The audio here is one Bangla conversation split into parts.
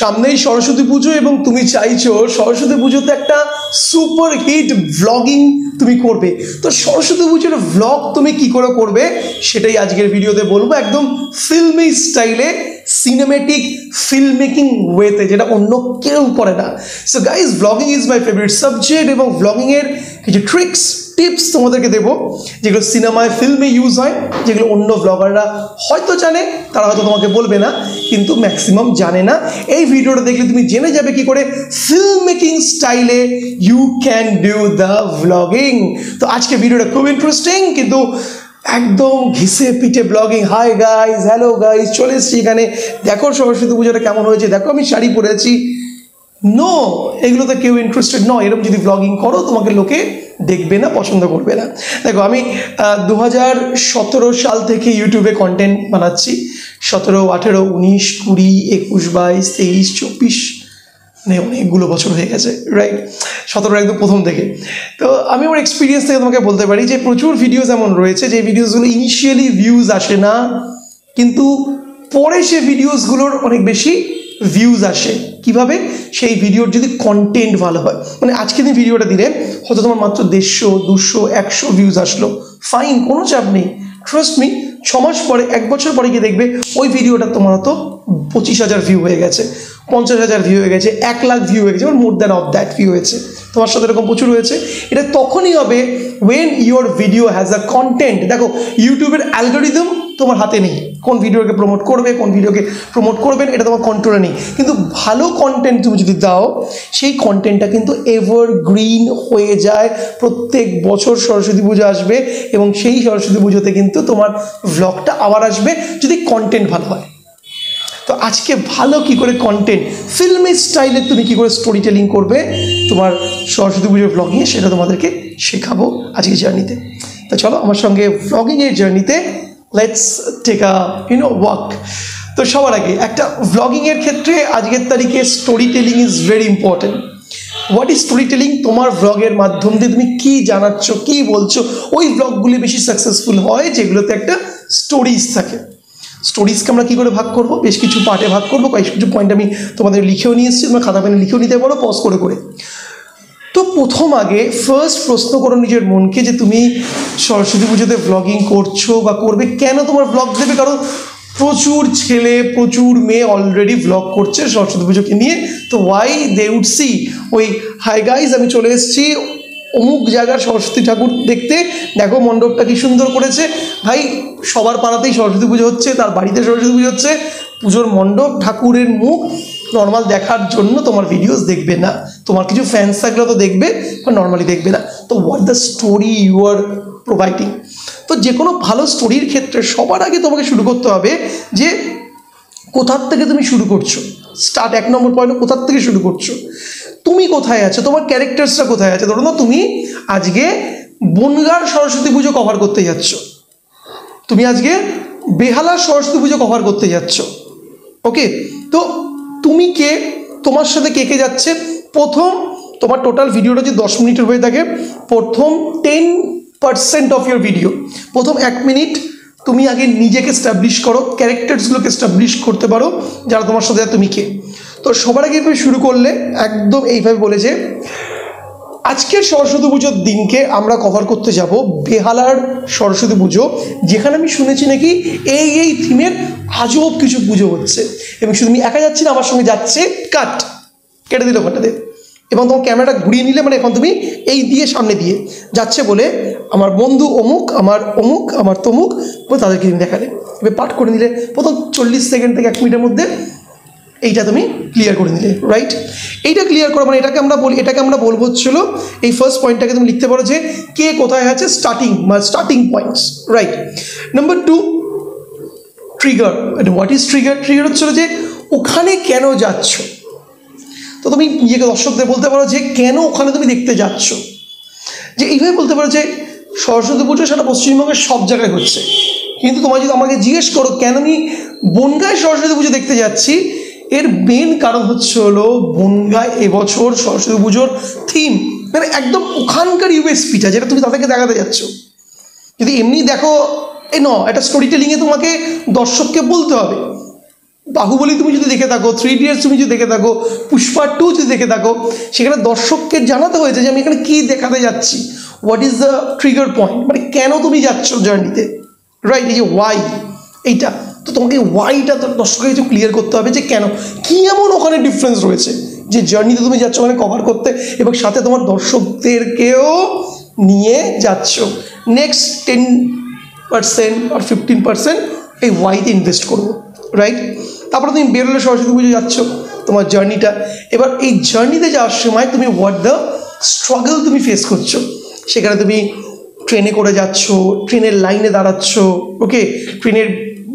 সামনেই সরস্বতী পুজো এবং তুমি চাইছো সরস্বতী পুজোতে একটা সুপার হিট ভ্লগিং তুমি করবে। তো সরস্বতী পুজোর ভ্লগ তুমি কি করে করবে সেটাই আজকের ভিডিওতে বলবো, একদম ফিল্মি স্টাইলে, সিনেমেটিক ফিল্ম মেকিং ওয়েতে, যেটা অন্য কেউ করে না। So guys, vlogging is my favourite subject এবং ভ্লগিংয়ের কিছু ট্রিক্স টিপস তোমাদেরকে দেবো যেগুলো সিনেমায় ফিল্মে ইউজ হয়, যেগুলো অন্য ব্লগাররা হয়তো জানে, তারা হয়তো তোমাকে বলবে না, কিন্তু ম্যাক্সিমাম জানে না। এই ভিডিওটা দেখলে তুমি জেনে যাবে কি করে ফিল্ম মেকিং স্টাইলে you can do the vlogging. তো আজকে ভিডিওটা খুব ইন্টারেস্টিং, কিন্তু একদম ঘিসে পিঠে blogging. Hi guys, hello guys, চলে এসছি এখানে। দেখো সরস্বতী পুজোটা কেমন হয়েছে, দেখো আমি শাড়ি পরেছি। নো, এগুলোতে কেউ ইন্টারেস্টেড নয়। এরকম যদি ব্লগিং করো তোমাকে লোকে দেখবে না, পছন্দ করবে না। দেখো, আমি 2017 সাল থেকে ইউটিউবে কন্টেন্ট বানাচ্ছি। 17, 18, 19, 20, 21, 22, 23, 24, মানে অনেকগুলো বছর হয়ে গেছে, রাইট? 17 একদম প্রথম থেকে। তো আমি আমার এক্সপিরিয়েন্স থেকে তোমাকে বলতে পারি যে প্রচুর ভিডিওস এমন রয়েছে যে ভিডিওসগুলো ইনিশিয়ালি ভিউজ আসে না, কিন্তু পরে সে ভিডিওসগুলোর অনেক বেশি ভিউজ আসে। কিভাবে? সেই ভিডিওর যদি কন্টেন্ট ভালো হয়। মানে আজকে তুমি ভিডিওটা দিলে হয়তো তোমার মাত্র 150, 200, 100 ভিউজ আসলো, ফাইন, কোনো চাপ নেই। ট্রাস্ট মি, 6 মাস পরে, 1 বছর পরে গিয়ে দেখবে ওই ভিডিওটা তোমার হয়তো 25,000 ভিউ হয়ে গেছে, 50,000 ভিউ হয়ে গেছে, 1 লাখ ভিউ হয়ে গেছে, more than of that view হয়েছে। তোমার সাথে এরকম প্রচুর হয়েছে। এটা তখনই হবে when your video has a content. দেখো, ইউটিউবের অ্যালগোরিদম তোমার হাতে নেই, কোন ভিডিওকে প্রমোট করবে, কোন ভিডিওকে প্রমোট করবেন, এটা তোমার কন্ট্রোলে নেই। কিন্তু ভালো কন্টেন্ট তুমি যদি দাও, সেই কন্টেন্টটা কিন্তু এভারগ্রিন হয়ে যায়। প্রত্যেক বছর সরস্বতী পুজো আসবে এবং সেই সরস্বতী পুজোতে কিন্তু তোমার ভ্লগটা আবার আসবে, যদি কন্টেন্ট ভালো হয়। তো আজকে ভালো কি করে কন্টেন্ট, ফিল্মি স্টাইলে তুমি কি করে স্টোরি টেলিং করবে তোমার সরস্বতী পুজোর ব্লগিংয়ে, সেটা তোমাদেরকে শেখাবো আজকের জার্নিতে। তো চলো আমার সঙ্গে ব্লগিংয়ের জার্নিতে লেটস টেক আ ওয়াক। তো সবার আগে একটা ভ্লগিংয়ের ক্ষেত্রে আজকের তারিখে story telling is very important. What is story telling? তোমার ভ্লগের মাধ্যম দিয়ে তুমি কী জানাচ্ছ, কী বলছো, ওই ভ্লগগুলি বেশি সাকসেসফুল হয় যেগুলোতে একটা স্টোরিজ থাকে। স্টোরিজকে আমরা কী করে ভাগ করবো? বেশ কিছু পার্টে ভাগ করবো। কিছু পয়েন্ট আমি তোমাদের লিখেও নিয়ে এসেছি, তোমরা খাতা পেনে লিখেও নিতে পারো পজ করে করে। তো প্রথম আগে ফার্স্ট প্রশ্ন করো নিজের মনকে যে তুমি সরস্বতী পুজোতে ব্লগিং করছো বা করবে, কেন তোমার ব্লগ দেবে? কারণ প্রচুর ছেলে, প্রচুর মেয়ে অলরেডি ব্লগ করছে সরস্বতী পুজোকে নিয়ে। তো ওয়াই দে উড সি ওই, হাই গাইজ, আমি চলে এসেছি অমুক জায়গার সরস্বতী ঠাকুর দেখতে, দেখো মণ্ডপটা কি সুন্দর করেছে। ভাই, সবার পাড়াতেই সরস্বতী পুজো হচ্ছে, তার বাড়িতে সরস্বতী পুজো হচ্ছে, পুজোর মণ্ডপ, ঠাকুরের মুখ নর্মাল দেখার জন্য তোমার ভিডিওস দেখবে না। তোমার কিছু ফ্যান্স থাকলে তো দেখবে, বা নর্মালি দেখবে না। তো what the story you are providing. তো যে কোনো ভালো স্টোরির ক্ষেত্রে সবার আগে তোমাকে শুরু করতে হবে যে কোথার থেকে তুমি শুরু করছো। স্টার্ট, 1 নম্বর পয়েন্ট, কোথার থেকে শুরু করছো, তুমি কোথায় আছো, তোমার ক্যারেক্টার্সটা কোথায় আছে। ধরো না, তুমি আজকে বনগাঁর সরস্বতী পুজো কভার করতে যাচ্ছ, তুমি আজকে বেহালার সরস্বতী পুজো কভার করতে যাচ্ছ, ওকে? তো তুমি কে, তোমার সাথে কে কে যাচ্ছে। প্রথম, তোমার টোটাল ভিডিওটা যদি 10 মিনিটের হয়ে থাকে, প্রথম 10% অফ ইউর ভিডিও, প্রথম 1 মিনিট তুমি আগে নিজেকে স্টাবলিশ করো, ক্যারেক্টার্সগুলোকে স্টাবলিশ করতে পারো যারা তোমার সাথে, তুমি কে। তো সবার আগে তুমি শুরু করলে একদম এইভাবে বলেছে, আজকের সরস্বতী পুজোর দিনকে আমরা কভার করতে যাব বেহালার সরস্বতী পুজো, যেখানে আমি শুনেছি নাকি এই থিমের আজব কিছু পুজো হচ্ছে। এবং শুধু তুমি একা যাচ্ছি না, আমার সঙ্গে যাচ্ছে, কেটে দিল ওখানটাতে, এবং তোমার ক্যামেরাটা ঘুরিয়ে নিলে, মানে এখন তুমি এই দিয়ে সামনে দিয়ে যাচ্ছে বলে আমার বন্ধু অমুক, আমার তমুক, বলে তাদেরকে তুমি দেখালে, এবার পাঠ করে নিলে প্রথম 40 সেকেন্ড থেকে 1 মিনিটের মধ্যে এইটা তুমি ক্লিয়ার করে নিলে, রাইট? এইটা ক্লিয়ার করো, মানে এটাকে আমরা বলবো হচ্ছিল, এই ফার্স্ট পয়েন্টটাকে তুমি লিখতে পারো যে কে কোথায় আছে, starting points, right? Number 2, trigger. What is trigger? Trigger হচ্ছিল যে ওখানে কেন যাচ্ছ। তো তুমি নিজেকে দর্শকদের বলতে পারো যে কেন ওখানে তুমি দেখতে যাচ্ছ। যে এইভাবে বলতে পারো যে সরস্বতী পুজো সারা পশ্চিমবঙ্গের সব জায়গায় হচ্ছে, কিন্তু তোমার যদি আমাকে জিজ্ঞেস করো কেন আমি বনগাঁয় সরস্বতী পুজো দেখতে যাচ্ছি, এর মেন কারণ হলো বনগাঁয় এবছর সরস্বতী পুজোর থিম, মানে একদম ওখানকার ইউএসপিটা, যেটা তুমি তাদেরকে দেখাতে যাচ্ছ। যদি এমনি দেখো, একটা স্টোরি টেলিংয়ে তোমাকে দর্শককে বলতে হবে বাহুবলী তুমি যদি দেখে থাকো, 3 Idiots তুমি যদি দেখে থাকো, পুষ্পা 2 যদি দেখে থাকো, সেখানে দর্শককে জানাতে হয়েছে যে আমি এখানে কী দেখাতে যাচ্ছি, what is the trigger point, মানে কেন তুমি যাচ্ছ জার্নিতে, রাইট? এই যে ওয়াই, এইটা তো তোমাকে ওয়াইটা দর্শকের কিছু ক্লিয়ার করতে হবে যে কেন, কী এমন ওখানে ডিফারেন্স রয়েছে যে জার্নিতে তুমি যাচ্ছ ওখানে কভার করতে, এবং সাথে তোমার দর্শকদেরকেও নিয়ে যাচ্ছ। নেক্সট 10% আর 15% এই ওয়াইতে ইনভেস্ট করবো, রাইট? তারপরে তুমি বেরোলে সরস্বতী পুজো যাচ্ছ, তোমার জার্নিটা, এবার এই জার্নিতে যাওয়ার সময় তুমি হোয়াট দ্য স্ট্রাগল তুমি ফেস করছো, সেখানে তুমি ট্রেনে করে যাচ্ছ, ট্রেনের লাইনে দাঁড়াচ্ছ, ওকে, ট্রেনের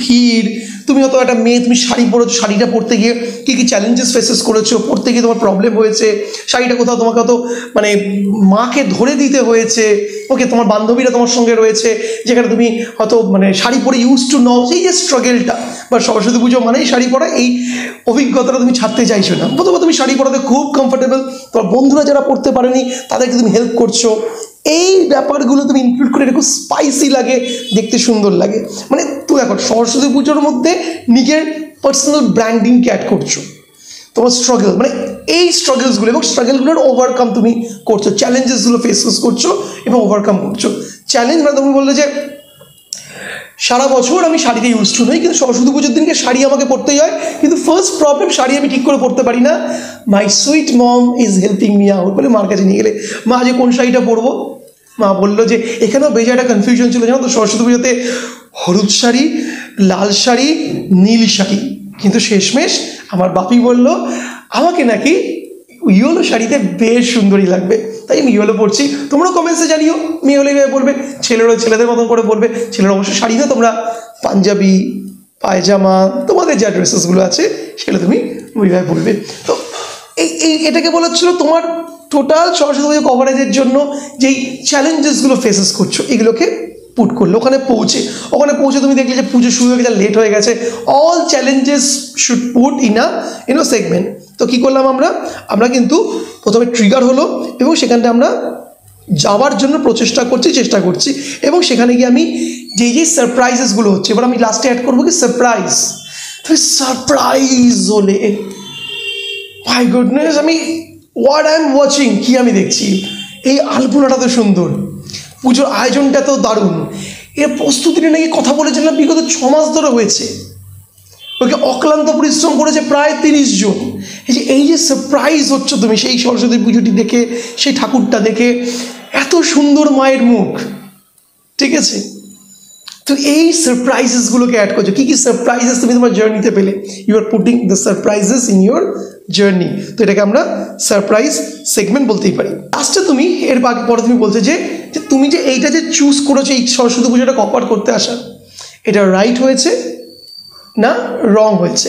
ভিড়, তুমি হয়তো একটা মেয়ে, তুমি শাড়ি পরেছো, শাড়িটা পরতে গিয়ে কী কী চ্যালেঞ্জেস ফেসেস করেছো, পরতে গিয়ে তোমার প্রবলেম হয়েছে, শাড়িটা কোথাও তোমাকে হয়তো মানে মাকে ধরে দিতে হয়েছে, ওকে, তোমার বান্ধবীরা তোমার সঙ্গে রয়েছে, যেখানে তুমি হয়তো মানে শাড়ি পরে ইউজ টু নাও, সেই যে স্ট্রাগলটা, বা সরস্বতী পুজো মানেই শাড়ি পরা, এই অভিজ্ঞতাটা তুমি ছাড়তে চাইছো না। প্রথমে তুমি শাড়ি পরাতে খুব কমফোর্টেবল, তোমার বন্ধুরা যারা পরতে পারেনি তাদেরকে তুমি হেল্প করছো, এই ব্যাপারগুলো তুমি ইনক্লুড করে এটা খুব স্পাইসি লাগে, দেখতে সুন্দর লাগে। মানে তুই এখন সরস্বতী পুজোর মধ্যে নিজের পার্সোনাল ব্র্যান্ডিংকে অ্যাড করছো, তোমার স্ট্রাগল, মানে এই স্ট্রাগলসগুলো এবং স্ট্রাগলগুলোর ওভারকাম তুমি করছো, চ্যালেঞ্জেসগুলো ফেস করছো এবং ওভারকাম করছো। চ্যালেঞ্জ মানে তুমি বললে যে সারা বছর আমি শাড়িতে ইউজ টু নই, কিন্তু সরস্বতী পুজোর দিনকে শাড়ি আমাকে পরতেই হয়, কিন্তু ফার্স্ট প্রবলেম শাড়ি আমি ঠিক করে পরতে পারি না, my sweet mom is helping me out, বলে মার কাছে নিয়ে গেলে, মা যে কোন শাড়িটা পরবো, মা বললো যে এখানেও বেজে একটা কনফিউশন ছিল, জানো তো, সরস্বতী পুজোতে হলুদ শাড়ি, লাল শাড়ি, নীল শাড়ি, কিন্তু শেষমেশ আমার বাপি বলল আমাকে নাকি ইয়েলো শাড়িতে বেশ সুন্দরী লাগবে, তাই আমি ইয়েলো পরছি। তোমরা কমেন্টসে জানিও মেয়ে হলে এইভাবে বলবে, ছেলেরা ছেলেদের মতন করে বলবে, ছেলেরা অবশ্যই শাড়ি না, তোমরা পাঞ্জাবি, পায়জামা, তোমাদের যা ড্রেসেসগুলো আছে সেগুলো তুমি ওইভাবে বলবে। তো এটাকে বলা হচ্ছিল তোমার টোটাল সরস্বতী পুজো কভারেজের জন্য যেই চ্যালেঞ্জেসগুলো ফেসেস করছো এগুলোকে পুট করলো। ওখানে পৌঁছে তুমি দেখলে যে পুজো শুরু হয়ে গেছে, লেট হয়ে গেছে, all challenges should put in a segment. তো কী করলাম আমরা কিন্তু প্রথমে ট্রিগার হলো এবং সেখানটা আমরা যাওয়ার জন্য চেষ্টা করছি এবং সেখানে গিয়ে আমি যেই সারপ্রাইজেসগুলো হচ্ছে, এবার আমি লাস্টে অ্যাড করবো কি সারপ্রাইজ হলে মাই গুডনেস, আমি হোয়াট আই এম ওয়াচিং, কি আমি দেখছি, এই আলপনাটা তো সুন্দর, পুজোর আয়োজনটা তো দারুণ, এর প্রস্তুতিটা নাকি কথা বলেছিলাম বিগত 6 মাস ধরে হয়েছে, ওকে অক্লান্ত পরিশ্রম করেছে প্রায় 30 জন। এই যে সারপ্রাইজ হচ্ছে তুমি সেই সরস্বতী পুজোটি দেখে, সেই ঠাকুরটা দেখে, এত সুন্দর মায়ের মুখ, ঠিক আছে? তো এই সারপ্রাইজেসগুলোকে অ্যাড করছো। কী সারপ্রাইজেস তুমি তোমার জার্নিতে পেলে, you are putting the surprises in your journey. তো এটাকে আমরা সারপ্রাইজ সেগমেন্ট বলতেই পারি। লাস্টে তুমি এর পরে তুমি বলছো যে তুমি যে এইটা যে চুজ করেছো এই সরস্বতী পুজোটা কভার করতে আসা, এটা রাইট হয়েছে না রং হয়েছে?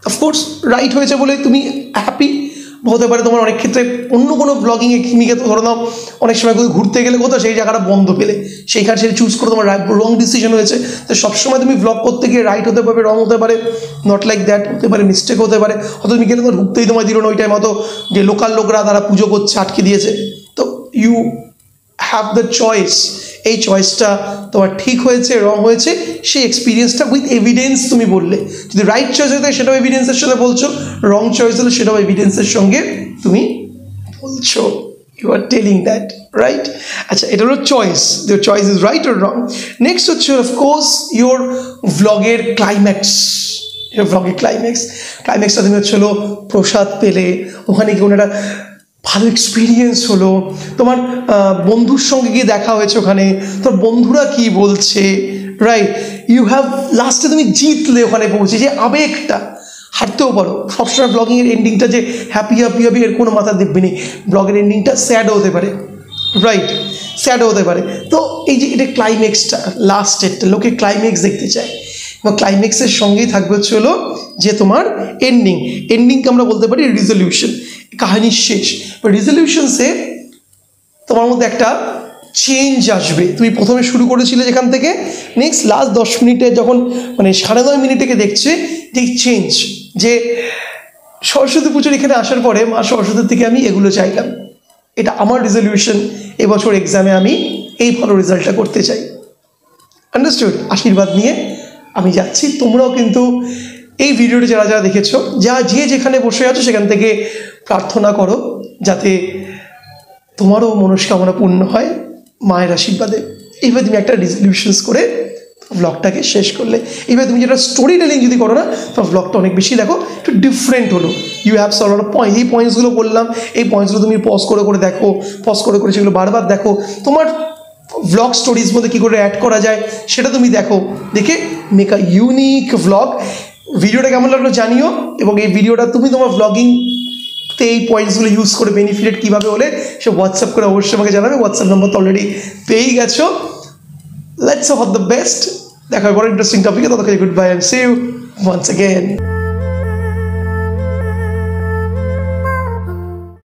অফকোর্স রাইট হয়েছে বলে তুমি হ্যাপি, হতে পারে তোমার অনেক ক্ষেত্রে অন্য কোনো ব্লগিংয়ে কিমিকে ধরে নাও অনেক সময় ঘুরতে গেলে কোথাও সেই জায়গাটা বন্ধ পেলে সেইখানে সেটা চুজ করে তোমার রং ডিসিশন হয়েছে। তো সবসময় তুমি ব্লগ করতে গিয়ে রাইট হতে পারবে, রং হতে পারে, নট লাইক দ্যাট, হতে পারে মিস্টেক হতে পারে, হয়তো তুমি গেলে তোমার ঢুকতেই তোমায় দিল না ওই টাইম, হয়তো যে লোকাল লোকরা তারা পুজো করছে আটকে দিয়েছে। তো ইউ হ্যাভ দ্য চয়েস, এই চয়েসটা তোমার ঠিক হয়েছে রং হয়েছে সেই এক্সপিরিয়েন্সটা উইথ এভিডেন্স তুমি বললে। যদি রাইট চয়েস হয়ে থাকে সেটাও এভিডেন্সের সাথে বলছো, রং চয়েস হলে সেটাও এভিডেন্সের সঙ্গে তুমি বলছো, you are telling that, right? আচ্ছা, এটা হলো choice, your choice is right or wrong. Next হচ্ছে অফকোর্স ইউর ভ্লগের ক্লাইম্যাক্স। ক্লাইম্যাক্সটা তুমি হচ্ছে হলো প্রসাদ পেলে, ওখানে কি কোনো একটা ভালো এক্সপিরিয়েন্স হলো, তোমার বন্ধুর সঙ্গে গিয়ে দেখা হয়েছে, ওখানে তোর বন্ধুরা কি বলছে, রাইট? ইউ হ্যাভ লাস্টে তুমি জিতলে, ওখানে পৌঁছে যে আবেগটা, হারতেও পারো। সবসময় ব্লগিংয়ের এন্ডিংটা যে হ্যাপি এর কোনো মাথা দেখবে নেই, ব্লগের এন্ডিংটা স্যাডও হতে পারে, রাইট? স্যাডও হতে পারে। তো এই যে এটা ক্লাইম্যাক্সটা, লাস্টেরটা, লোকে ক্লাইম্যাক্স দেখতে চায় এবং ক্লাইম্যাক্সের সঙ্গেই থাকবে হচ্ছে হলো যে তোমার এন্ডিংকে আমরা বলতে পারি রিজলিউশন, কাহিনীর শেষ। রিজলিউশনসে তোমার মধ্যে একটা চেঞ্জ আসবে। তুমি প্রথমে শুরু করেছিলে যেখান থেকে, নেক্সট লাস্ট 10 মিনিটে যখন মানে 9.5 মিনিটে দেখছে যে চেঞ্জ, যে সরস্বতী পুজোর এখানে আসার পরে মা সরস্বতীর থেকে আমি এগুলো চাইলাম, এটা আমার রেজলিউশন, এবছর এক্সামে আমি এই ভালো রেজাল্টটা করতে চাই। আন্ডারস্টুড? আশীর্বাদ নিয়ে আমি যাচ্ছি। তোমরাও কিন্তু এই ভিডিওটি যারা যারা দেখেছো, যে যেখানে বসে আছো সেখান থেকে প্রার্থনা করো যাতে তোমারও মনস্কামনা পূর্ণ হয় মায়ের আশীর্বাদে। এইভাবে তুমি একটা রেজলিউশনস করে ব্লগটাকে শেষ করলে। এবার তুমি যেটা স্টোরি টেলিং যদি করো না, তোমার ব্লগটা অনেক বেশি দেখো একটু ডিফারেন্ট হলো। ইউ হ্যাভ সলভ পয়েন্ট, এই পয়েন্টসগুলো বললাম, এই পয়েন্টসগুলো তুমি পজ করে করে দেখো, পজ করে করে সেগুলো বারবার দেখো। তোমার ভ্লগ স্টোরিজ মধ্যে কী করে অ্যাড করা যায় সেটা তুমি দেখো, দেখে মেক আ ইউনিক ভ্লগ। ভিডিওটা কেমন লাগলো জানিও, এবং এই ভিডিওটা তুমি তোমার ভ্লগিং এই পয়েন্টসগুলো ইউজ করে বেনিফিটেড কীভাবে হলে সে হোয়াটসঅ্যাপ করে অবশ্যই আমাকে জানাবে। হোয়াটসঅ্যাপ নাম্বার তো অলরেডি পেয়েই গেছো। Let's hope the best. দেখা হবে বড় ইন্টারেস্টিং টপিকে। ততক্ষণ good bye and see you once again.